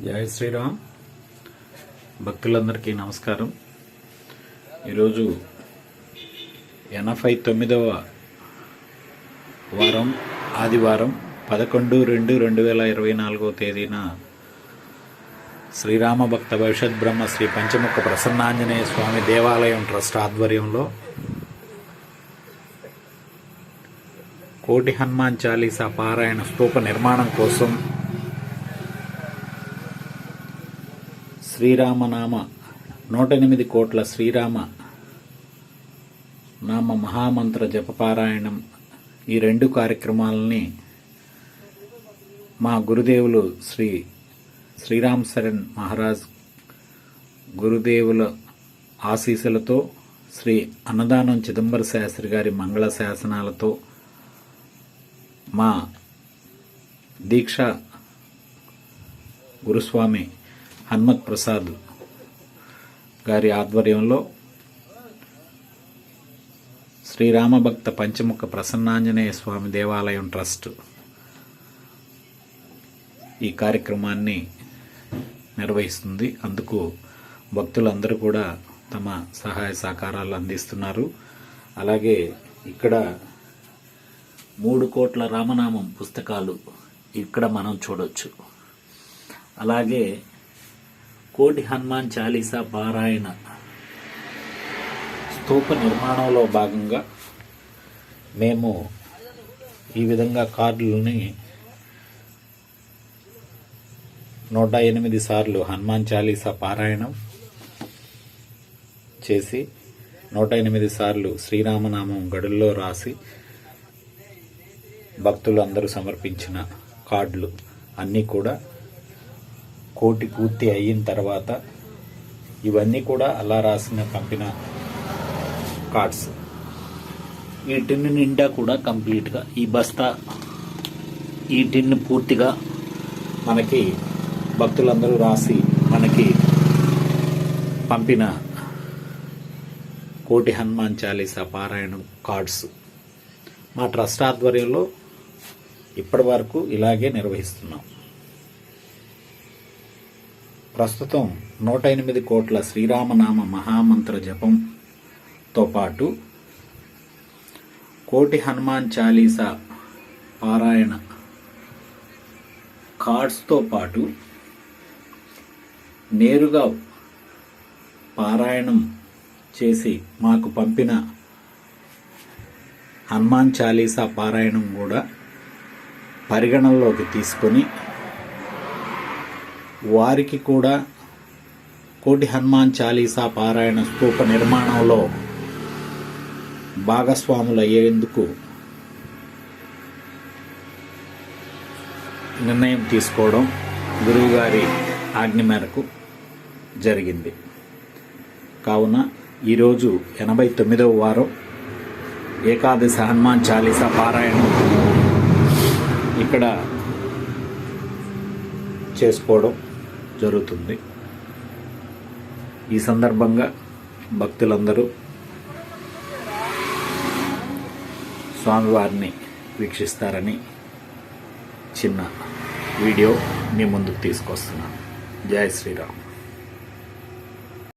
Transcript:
జై శ్రీరామ్. భక్తులందరికీ నమస్కారం. ఈరోజు 89వ వారం ఆదివారం 11/2/2024 తేదీన శ్రీరామ భక్త భవిష్యత్ బ్రహ్మ శ్రీ పంచముఖ ప్రసన్నాంజనేయ స్వామి దేవాలయం ట్రస్ట్ ఆధ్వర్యంలో కోటి హనుమాన్ చాలీసా పారాయణ స్తూప నిర్మాణం కోసం శ్రీరామనామ 108 కోట్ల శ్రీరామ నామ మహామంత్ర జపపారాయణం ఈ రెండు కార్యక్రమాలని మా గురుదేవులు శ్రీరామ్ శరణ్ మహారాజ్ గురుదేవుల ఆశీస్సులతో శ్రీ అన్నదానం చిదంబర శాస్త్రి గారి మంగళ శాసనాలతో మా దీక్ష గురుస్వామి హనుమత్ ప్రసాద్ గారి ఆధ్వర్యంలో శ్రీరామభక్త పంచముఖ ప్రసన్నాంజనేయ స్వామి దేవాలయం ట్రస్ట్ ఈ కార్యక్రమాన్ని నిర్వహిస్తుంది. అందుకు భక్తులందరూ కూడా తమ సహాయ సహకారాలు అందిస్తున్నారు. అలాగే ఇక్కడ 3 కోట్ల రామనామం పుస్తకాలు ఇక్కడ మనం చూడొచ్చు. అలాగే కోటి హనుమాన్ చాలీసా పారాయణ స్తూప నిర్మాణంలో భాగంగా మేము ఈ విధంగా కార్డులని 108 సార్లు హనుమాన్ చాలీసా పారాయణం చేసి 108 సార్లు శ్రీరామనామం గడుల్లో రాసి భక్తులు అందరూ సమర్పించిన కార్డులు అన్నీ కూడా కోటి పూర్తి అయిన తర్వాత ఇవన్నీ కూడా అలా రాసిన పంపిన కార్డ్స్. ఈ టిన్ నిండా కూడా కంప్లీట్గా ఈ టిన్ పూర్తిగా మనకి భక్తులందరూ రాసి మనకి పంపిన కోటి హనుమాన్ చాలీసా పారాయణం కార్డ్స్ మా ట్రస్ట్ ఆధ్వర్యంలో ఇప్పటి వరకు ఇలాగే నిర్వహిస్తున్నాం. ప్రస్తుతం 108 కోట్ల శ్రీరామనామ మహామంత్ర జపంతో పాటు కోటి హనుమాన్ చాలీసా పారాయణ కార్డ్స్తో పాటు నేరుగా పారాయణం చేసి మాకు పంపిన హనుమాన్ చాలీసా పారాయణం కూడా పరిగణనలోకి తీసుకొని వారికి కూడా కోటి హనుమాన్ చాలీసా పారాయణ స్తూప నిర్మాణంలో భాగస్వాములు అయ్యేందుకు నిర్ణయం తీసుకోవడం గురువుగారి ఆజ్ఞ మేరకు జరిగింది. కావున ఈరోజు 89వ వారం ఏకాదశి హనుమాన్ చాలీసా పారాయణం ఇక్కడ చేసుకోవడం జరుగుతుంది. ఈ సందర్భంగా భక్తులందరూ స్వామివారిని వీక్షిస్తారని చిన్న వీడియో మీ ముందుకు తీసుకొస్తున్నాను. జై శ్రీరామ్.